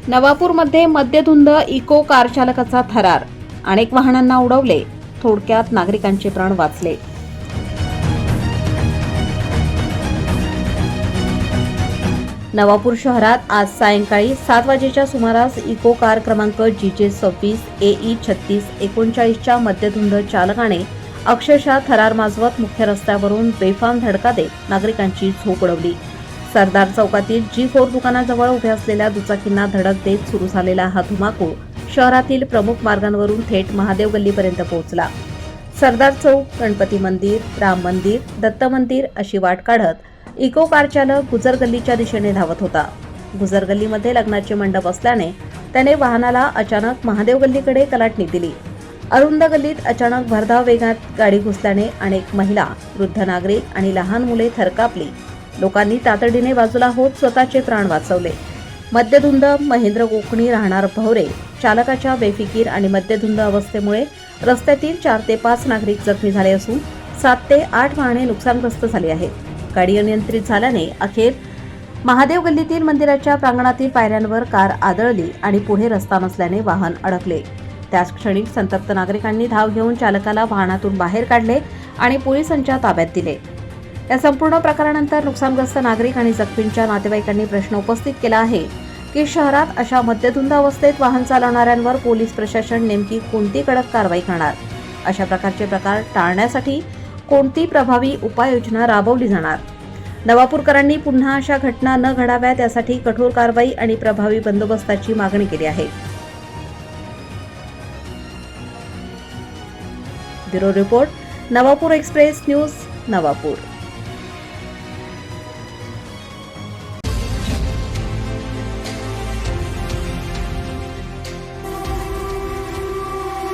नवापूरमध्ये मद्यधुंद eco car चालकाचा थरार, अनेक वाहनांना उडवले, थोडक्यात नागरिकांचे प्राण वाचले. नवापूर शहरात आज सायंकाळी 7 वाजेच्या सुमारास इको कार क्रमांक GJ26 AE 3639च्या मद्यधुंद चालकाने अक्षरशः थरार माजवत मुख्य रस्त्यावरून बेफाम धडका देत नागरिकांची झोप उडवली. सरदार चौकातील G4 दुकानाजवळ उभ्या असलेल्या दुचाकींना धडक देत सुरू झालेला हा धुमाकूळ शहरातील प्रमुख मार्गांवरून थेट महादेव गल्लीपर्यंत पोहोचला. सरदार चौक, गणपती मंदिर, राम मंदिर, दत्त मंदिर अशी वाट काढत इको कार चालक गुजर गल्लीच्या दिशेने धावत होता. गुजर गल्लीमध्ये लग्नाचे मंडप असल्याने त्याने वाहनाला अचानक महादेव गल्लीकडे कलाटणी दिली. अरुंद गल्लीत अचानक भरधाव वेगात गाडी घुसल्याने अनेक महिला, वृद्ध नागरिक आणि लहान मुले थरकापली. लोकांनी तातडीने बाजूला होत स्वतःचे प्राण वाचवले. मद्यधुंद महेंद्र कोकणी राहणार भवरे चालकाच्या बेफिकीर आणि मद्यधुंद अवस्थेमुळे रस्त्यातील 4 ते 5 नागरिक जखमी झाले असून 7 ते 8 वाहने नुकसानग्रस्त झाली आहेत. गाडी अनियंत्रित झाल्याने अखेर महादेव गल्लीतील मंदिराच्या प्रांगणातील पायऱ्यांवर कार आदळली आणि पुढे रस्ता नसल्याने वाहन अडकले. त्याच क्षणी संतप्त नागरिकांनी धाव घेऊन चालकाला वाहनातून बाहेर काढले आणि पोलिसांच्या ताब्यात दिले. या संपूर्ण प्रकारानंतर नुकसानग्रस्त नागरिक आणि जखमींच्या नातेवाईकांनी प्रश्न उपस्थित केला आहे की शहरात अशा मद्यधुंद अवस्थेत वाहन चालवणाऱ्यांवर पोलीस प्रशासन नेमकी कोणती कडक कारवाई करणार, अशा प्रकारचे प्रकार टाळण्यासाठी कोणती प्रभावी उपाययोजना राबवली जाणार. नवापूरकरांनी पुन्हा अशा घटना न घडाव्यात यासाठी कठोर कारवाई आणि प्रभावी बंदोबस्ताची मागणी केली आहे. Bureau report, Navapur express news, Navapur.